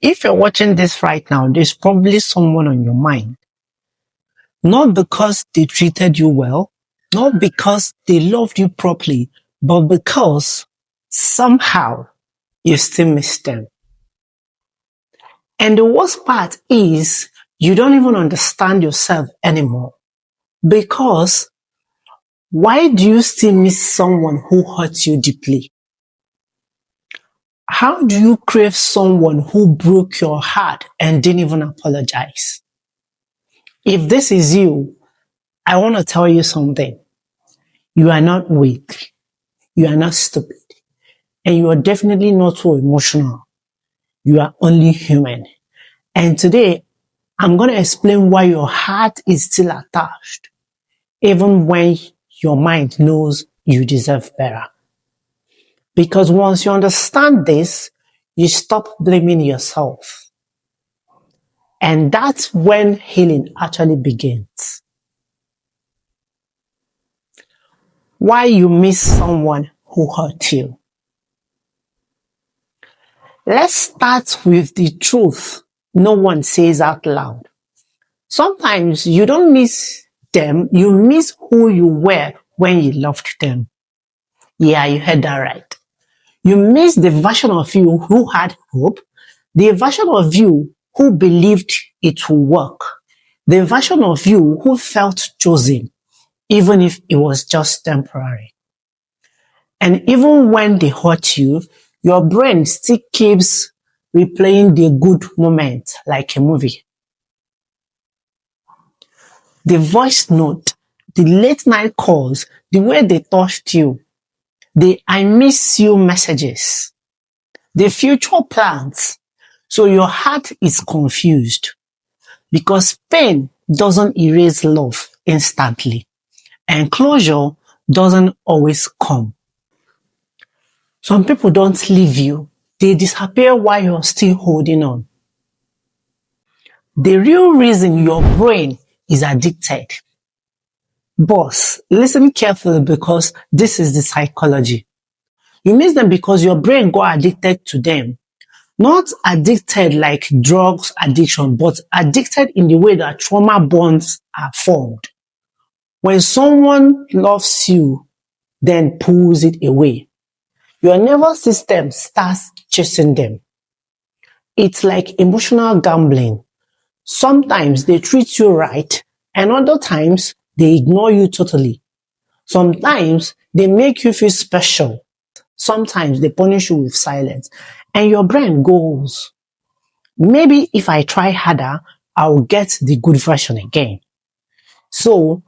If you're watching this right now, there's probably someone on your mind. Not because they treated you well, not because they loved you properly, but because somehow you still miss them. And the worst part is you don't even understand yourself anymore. Because why do you still miss someone who hurt you deeply? How do you crave someone who broke your heart and didn't even apologize? If this is you, I want to tell you something. You are not weak. You are not stupid. And you are definitely not so emotional. You are only human. And today, I'm going to explain why your heart is still attached, even when your mind knows you deserve better. Because once you understand this, you stop blaming yourself. And that's when healing actually begins. Why you miss someone who hurt you. Let's start with the truth no one says out loud. Sometimes you don't miss them, you miss who you were when you loved them. Yeah, you heard that right. You miss the version of you who had hope, the version of you who believed it would work, the version of you who felt chosen, even if it was just temporary. And even when they hurt you, your brain still keeps replaying the good moment like a movie. The voice note, the late night calls, the way they touched you, the I miss you messages, the future plans. So your heart is confused because pain doesn't erase love instantly and closure doesn't always come. Some people don't leave you. They disappear while you're still holding on. The real reason your brain is addicted. Boss, listen carefully because this is the psychology. You miss them because your brain got addicted to them. Not addicted like drugs addiction, but addicted in the way that trauma bonds are formed. When someone loves you, then pulls it away, your nervous system starts chasing them. It's like emotional gambling. Sometimes they treat you right, and other times they ignore you totally. Sometimes they make you feel special. Sometimes they punish you with silence. And your brain goes, maybe if I try harder, I'll get the good version again. So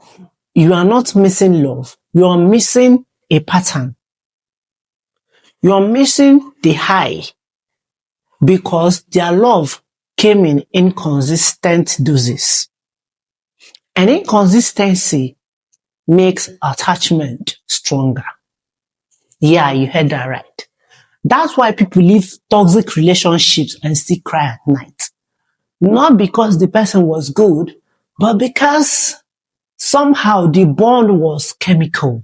you are not missing love. You are missing a pattern. You are missing the high because their love came in inconsistent doses. And inconsistency makes attachment stronger. Yeah, you heard that right. That's why people leave toxic relationships and still cry at night. Not because the person was good, but because somehow the bond was chemical.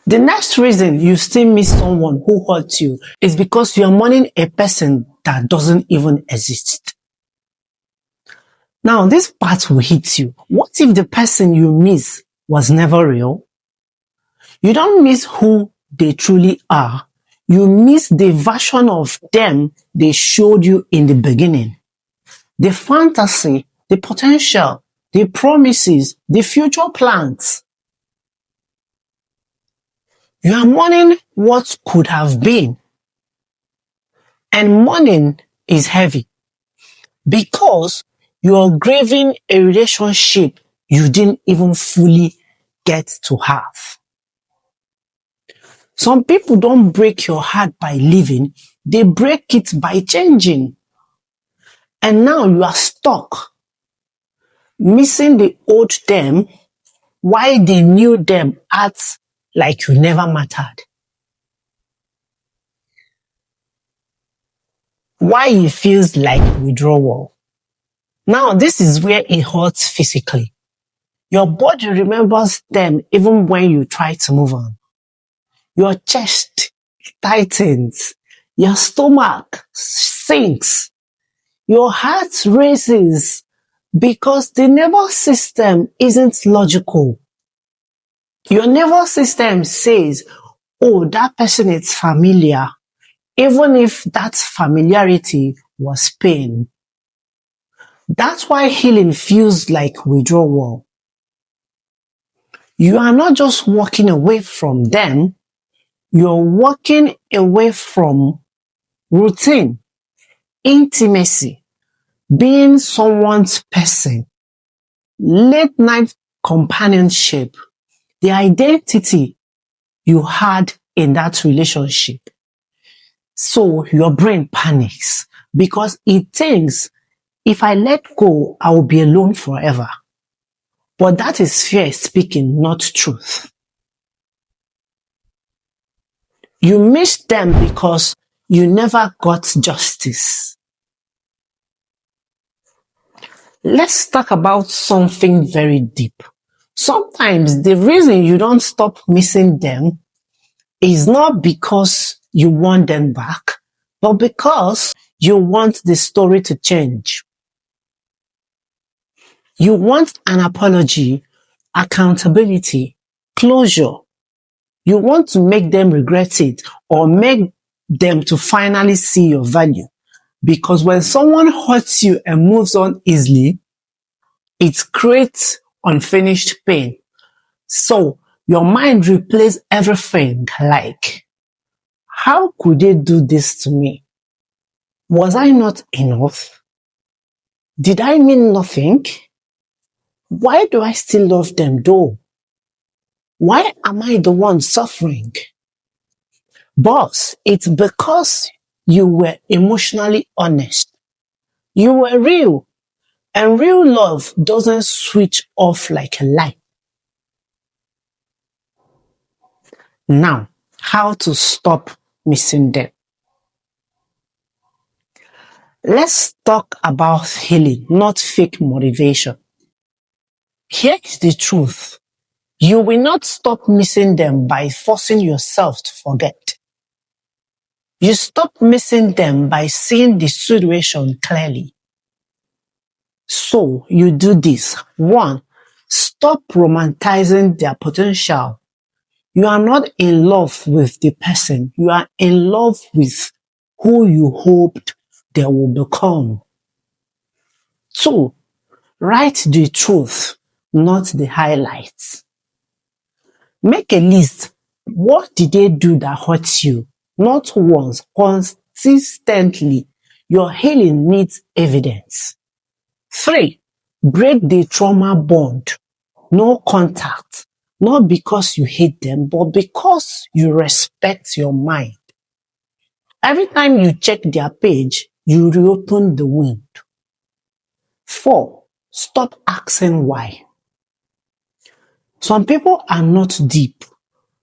The next reason you still miss someone who hurt you is because you are mourning a person that doesn't even exist. Now, this part will hit you. What if the person you miss was never real? You don't miss who they truly are. You miss the version of them they showed you in the beginning. The fantasy, the potential, the promises, the future plans. You are mourning what could have been. And mourning is heavy because you are grieving a relationship you didn't even fully get to have. Some people don't break your heart by leaving, they break it by changing. And now you are stuck, missing the old them while the new them acts like you never mattered. Why it feels like withdrawal. Now this is where it hurts physically. Your body remembers them even when you try to move on. Your chest tightens, Your stomach sinks. Your heart races because the nervous system isn't logical. Your nervous system says, oh, that person is familiar, even if that familiarity was pain. That's why healing feels like withdrawal. You are not just walking away from them, you're walking away from routine, intimacy, being someone's person, late night companionship, the identity you had in that relationship. So your brain panics because it thinks, if I let go, I will be alone forever. But that is fear speaking, not truth. You missed them because you never got justice. Let's talk about something very deep. Sometimes the reason you don't stop missing them is not because you want them back, but because you want the story to change. You want an apology, accountability, closure. You want to make them regret it or make them to finally see your value. Because when someone hurts you and moves on easily, it creates unfinished pain. So your mind replays everything like, how could they do this to me? Was I not enough? Did I mean nothing? Why do I still love them though? Why am I the one suffering? Boss, it's because you were emotionally honest. You were real. And real love doesn't switch off like a light. Now, how to stop missing them? Let's talk about healing, not fake motivation. Here is the truth. You will not stop missing them by forcing yourself to forget. You stop missing them by seeing the situation clearly. So you do this. 1, stop romanticizing their potential. You are not in love with the person. You are in love with who you hoped they will become. 2, write the truth, not the highlights. Make a list. What did they do that hurts you? Not once, consistently. Your healing needs evidence. 3, break the trauma bond. No contact. Not because you hate them, but because you respect your mind. Every time you check their page, you reopen the wound. 4, stop asking why. Some people are not deep.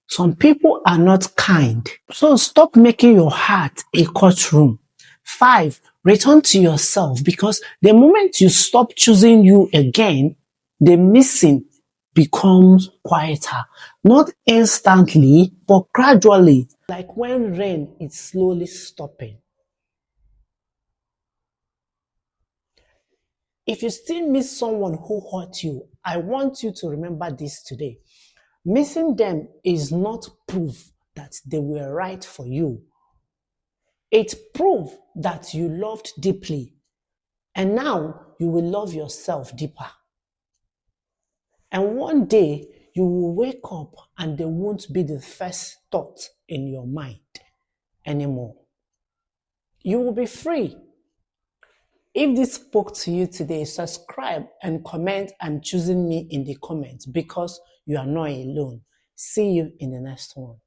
Some people are not kind. So stop making your heart a courtroom. 5, return to yourself, because the moment you stop choosing you again, the missing becomes quieter. Not instantly, but gradually. Like when rain is slowly stopping. If you still miss someone who hurt you, I want you to remember this today. Missing them is not proof that they were right for you. It's proof that you loved deeply, and now you will love yourself deeper. And one day you will wake up and they won't be the first thought in your mind anymore. You will be free. If this spoke to you today, subscribe and comment and choosing me in the comments, because you are not alone. See you in the next one.